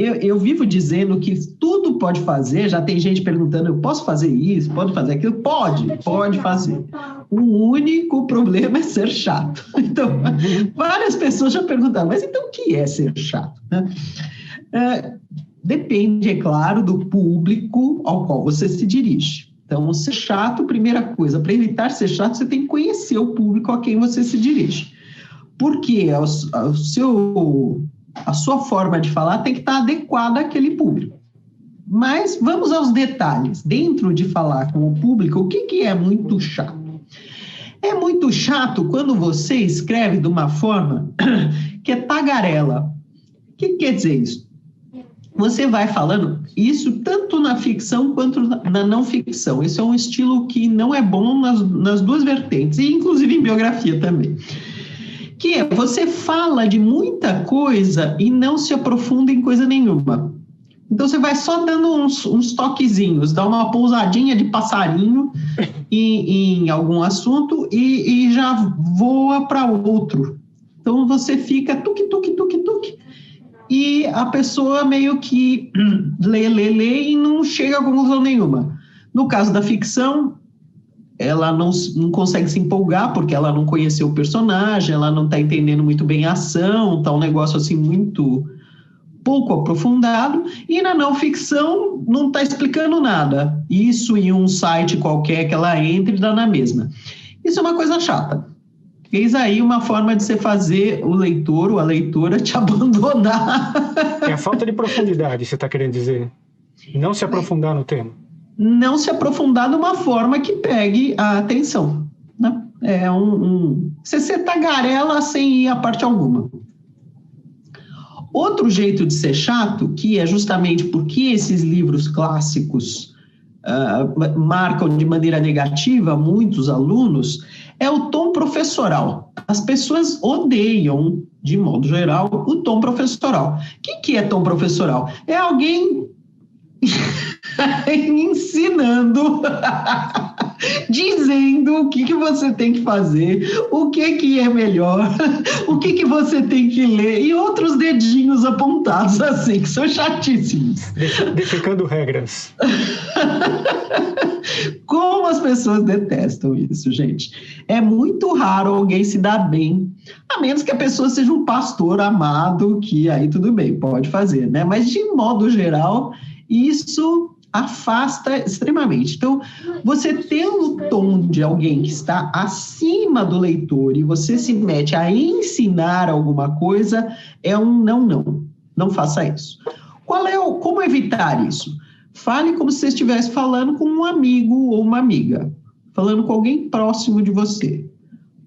eu vivo dizendo que tudo pode fazer, já tem gente perguntando, eu posso fazer isso, pode fazer aquilo? Pode fazer. O único problema é ser chato. Então, várias pessoas já perguntaram, mas então o que é ser chato? Né? Depende, é claro, do público ao qual você se dirige. Então, ser chato, primeira coisa, para evitar ser chato, você tem que conhecer o público a quem você se dirige. Porque a sua forma de falar tem que estar adequada àquele público. Mas vamos aos detalhes. Dentro de falar com o público, o que é muito chato? É muito chato quando você escreve de uma forma que é tagarela. O que quer dizer isso? Você vai falando isso tanto na ficção quanto na não ficção. Esse é um estilo que não é bom nas duas vertentes, e inclusive em biografia também. Que é, você fala de muita coisa e não se aprofunda em coisa nenhuma. Então, você vai só dando uns toquezinhos, dá uma pousadinha de passarinho em algum assunto e já voa para outro. Então, você fica tuque, e a pessoa meio que lê e não chega a conclusão nenhuma. No caso da ficção, ela não consegue se empolgar porque ela não conheceu o personagem, ela não está entendendo muito bem a ação, está um negócio assim muito pouco aprofundado, e na não ficção não está explicando nada. Isso em um site qualquer que ela entre dá na mesma. Isso é uma coisa chata. Eis aí uma forma de você fazer o leitor ou a leitora te abandonar. É a falta de profundidade, você está querendo dizer? Não se aprofundar no tema. Não se aprofundar de uma forma que pegue a atenção. Né? Você ser tagarela sem ir a parte alguma. Outro jeito de ser chato, que é justamente porque esses livros clássicos marcam de maneira negativa muitos alunos, é o tom professoral. As pessoas odeiam, de modo geral, o tom professoral. O que é tom professoral? É alguém ensinando, dizendo o que você tem que fazer, o que é melhor, o que você tem que ler, e outros dedinhos apontados assim, que são chatíssimos. Defecando regras. Como as pessoas detestam isso, gente. É muito raro alguém se dar bem, a menos que a pessoa seja um pastor amado, que aí tudo bem, pode fazer, né? Mas, de modo geral, isso afasta extremamente. Então, você ter o tom de alguém que está acima do leitor e você se mete a ensinar alguma coisa, é um não. Não faça isso. Como evitar isso? Fale como se você estivesse falando com um amigo ou uma amiga, falando com alguém próximo de você.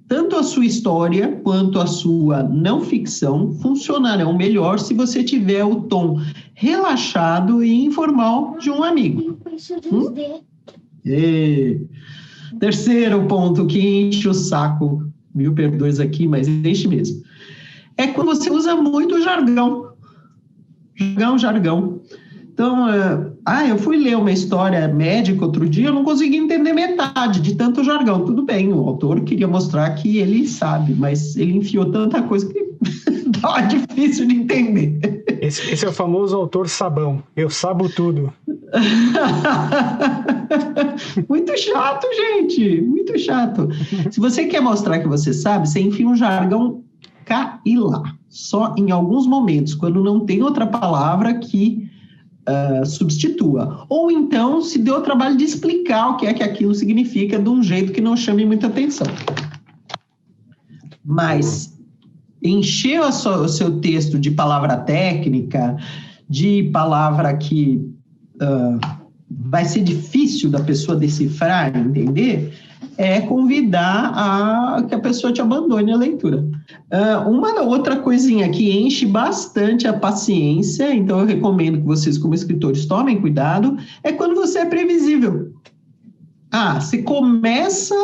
Tanto a sua história quanto a sua não ficção funcionarão melhor se você tiver o tom relaxado e informal de um amigo. Terceiro ponto que enche o saco, mil perdões aqui, mas enche mesmo. É quando você usa muito jargão. Jargão. Então, eu fui ler uma história médica outro dia, eu não consegui entender metade de tanto jargão. Tudo bem, o autor queria mostrar que ele sabe, mas ele enfiou tanta coisa que tá difícil de entender. Esse é o famoso autor sabão. Eu sabo tudo. Muito chato, gente. Muito chato. Se você quer mostrar que você sabe, você enfia um jargão cá e lá. Só em alguns momentos, quando não tem outra palavra que substitua. Ou então se deu o trabalho de explicar o que é que aquilo significa de um jeito que não chame muita atenção. Mas encher o seu texto de palavra técnica, de palavra que vai ser difícil da pessoa decifrar, entender, é convidar a que a pessoa te abandone a leitura. Uma outra coisinha que enche bastante a paciência, então eu recomendo que vocês, como escritores, tomem cuidado, é quando você é previsível. Você começa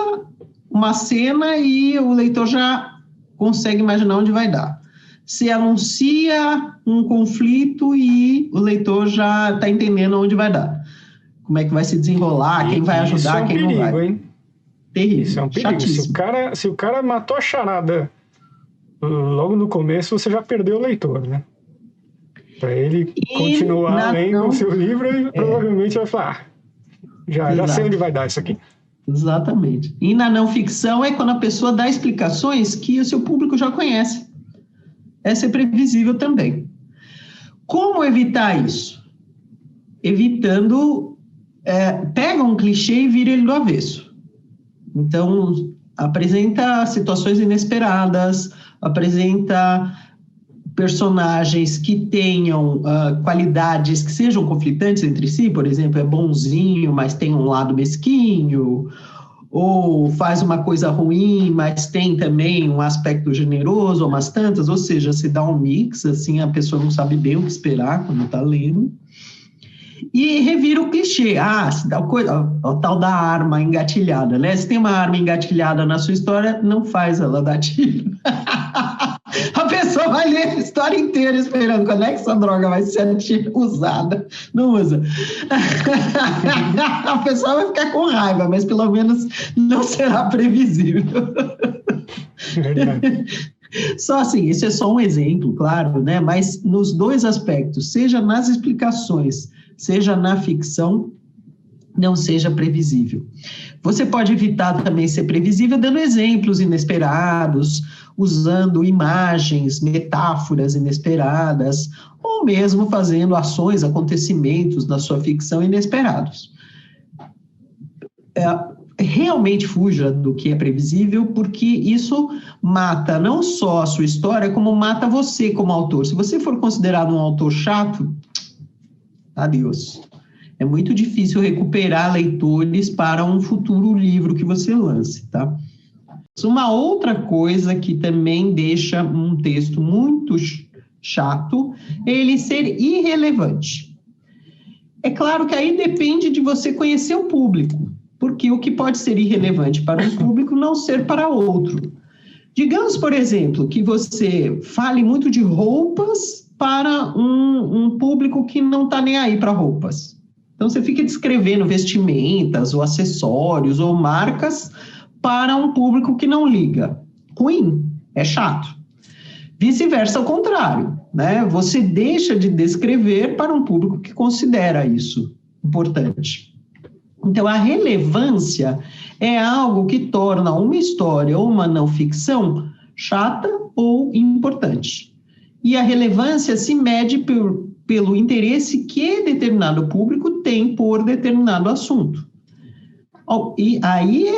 uma cena e o leitor já consegue imaginar onde vai dar. Você anuncia um conflito e o leitor já está entendendo onde vai dar. Como é que vai se desenrolar, quem vai ajudar, quem não vai. Hein? Terrível. Isso é um perigo. Se o cara matou a charada logo no começo, você já perdeu o leitor, né? Para ele continuar lendo o seu livro e provavelmente vai falar, já sei onde vai dar isso aqui. Exatamente. E na não ficção é quando a pessoa dá explicações que o seu público já conhece. Essa é previsível também. Como evitar isso? Evitando, pega um clichê e vira ele do avesso. Então, apresenta situações inesperadas, apresenta personagens que tenham qualidades que sejam conflitantes entre si, por exemplo, é bonzinho, mas tem um lado mesquinho, ou faz uma coisa ruim, mas tem também um aspecto generoso, ou umas tantas, ou seja, se dá um mix, assim, a pessoa não sabe bem o que esperar quando está lendo. E revira o clichê, se dá o tal da arma engatilhada, né? Se tem uma arma engatilhada na sua história, não faz ela dar tiro. A pessoa vai ler a história inteira esperando quando é que essa droga vai ser usada. Não usa. A pessoa vai ficar com raiva, mas pelo menos não será previsível. Só assim, isso é só um exemplo, claro, né? Mas nos dois aspectos, seja nas explicações, seja na ficção, não seja previsível. Você pode evitar também ser previsível dando exemplos inesperados, usando imagens, metáforas inesperadas, ou mesmo fazendo ações, acontecimentos na sua ficção inesperados. Realmente fuja do que é previsível, porque isso mata não só a sua história, como mata você como autor. Se você for considerado um autor chato, adeus. É muito difícil recuperar leitores para um futuro livro que você lance, tá? Uma outra coisa que também deixa um texto muito chato é ele ser irrelevante. É claro que aí depende de você conhecer o público, porque o que pode ser irrelevante para um público não ser para outro. Digamos, por exemplo, que você fale muito de roupas para um público que não está nem aí para roupas. Então, você fica descrevendo vestimentas ou acessórios ou marcas para um público que não liga. Ruim, é chato. Vice-versa, ao contrário, né? Você deixa de descrever para um público que considera isso importante. Então, a relevância é algo que torna uma história ou uma não ficção chata ou importante. E a relevância se mede pelo interesse que determinado público tem por determinado assunto. E aí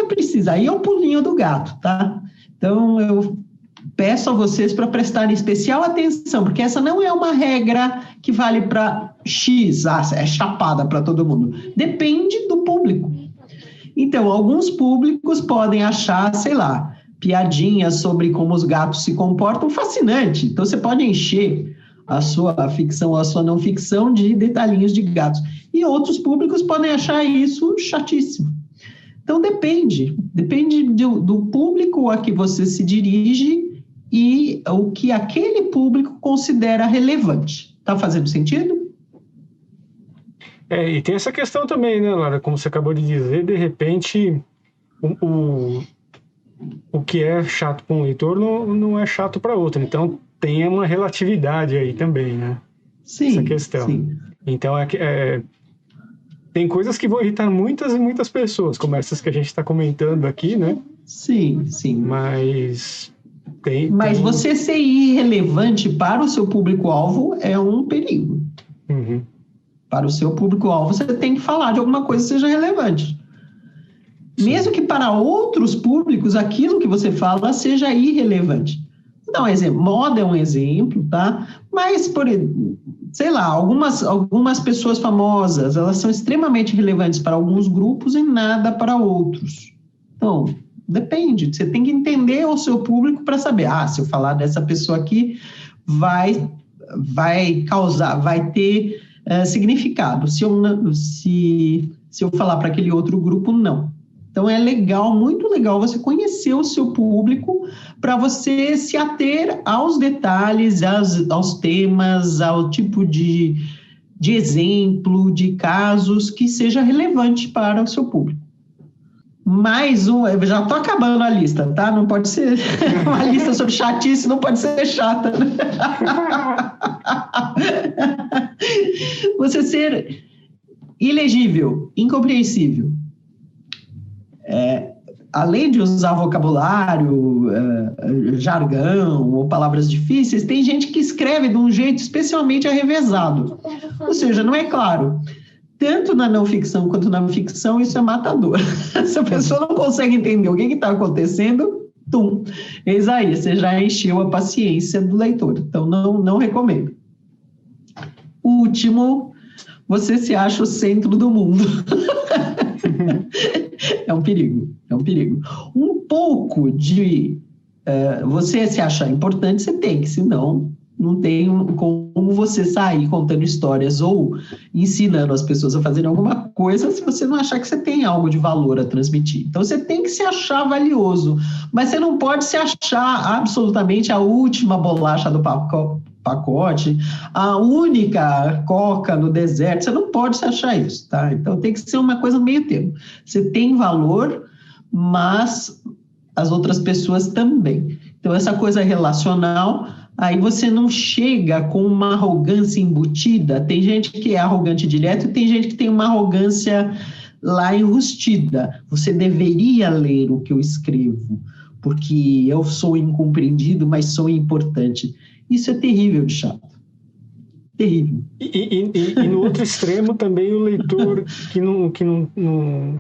aí é o pulinho do gato, tá? Então, eu peço a vocês para prestarem especial atenção, porque essa não é uma regra que vale para X, é chapada para todo mundo. Depende do público. Então, alguns públicos podem achar, sei lá, piadinhas sobre como os gatos se comportam fascinante. Então, você pode encher a sua ficção ou a sua não ficção de detalhinhos de gatos. E outros públicos podem achar isso chatíssimo. Então, depende do público a que você se dirige e o que aquele público considera relevante. Está fazendo sentido? E tem essa questão também, né, Lara? Como você acabou de dizer, de repente, o que é chato para um leitor não é chato para outro. Então, tem uma relatividade aí também, né? Sim, essa questão. Sim. Então, tem coisas que vão irritar muitas e muitas pessoas, como essas que a gente está comentando aqui, né? Sim. Mas você ser irrelevante para o seu público-alvo é um perigo. Uhum. Para o seu público-alvo, você tem que falar de alguma coisa que seja relevante. Sim. Mesmo que para outros públicos, aquilo que você fala seja irrelevante. Vou dar um exemplo. Moda é um exemplo, tá? Mas, sei lá, algumas pessoas famosas, elas são extremamente relevantes para alguns grupos e nada para outros. Então, depende. Você tem que entender o seu público para saber, se eu falar dessa pessoa aqui, vai ter significado. Se eu falar para aquele outro grupo, não. Então, é muito legal você conhecer o seu público para você se ater aos detalhes, aos temas, ao tipo de exemplo, de casos que seja relevante para o seu público. Mais um, eu já estou acabando a lista, tá? Não pode ser uma lista sobre chatice, não pode ser chata. Né? Você ser ilegível, incompreensível. Além de usar vocabulário, jargão ou palavras difíceis, tem gente que escreve de um jeito especialmente arrevesado. Ou seja, não é claro. Tanto na não ficção quanto na ficção, isso é matador. Se a pessoa não consegue entender o que está acontecendo, eis aí, você já encheu a paciência do leitor. Então, não recomendo. Último, você se acha o centro do mundo. É um perigo. Um pouco de você se achar importante, você tem que, senão não tem como você sair contando histórias ou ensinando as pessoas a fazerem alguma coisa se você não achar que você tem algo de valor a transmitir. Então, você tem que se achar valioso, mas você não pode se achar absolutamente a última bolacha do pacote, a única coca no deserto. Você não pode se achar isso, tá? Então, tem que ser uma coisa meio termo. Você tem valor, mas as outras pessoas também. Então, essa coisa relacional... Aí você não chega com uma arrogância embutida. Tem gente que é arrogante direto e tem gente que tem uma arrogância lá enrustida. Você deveria ler o que eu escrevo, porque eu sou incompreendido, mas sou importante. Isso é terrível de chato. Terrível. E no outro extremo também o leitor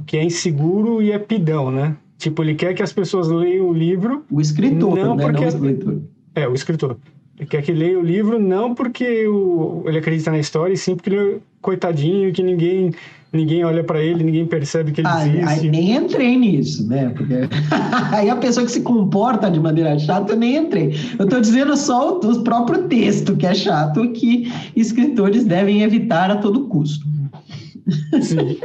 que é inseguro e é pidão, né? Tipo, ele quer que as pessoas leiam o livro... O escritor, não, né? Porque... Não o leitor. O escritor. Ele quer que leia o livro não porque ele acredita na história, e sim porque ele é coitadinho, que ninguém olha para ele, ninguém percebe que ele existe. Aí nem entrei nisso, né? Porque aí a pessoa que se comporta de maneira chata, eu nem entrei. Eu estou dizendo só o próprio texto que é chato, que escritores devem evitar a todo custo. Sim.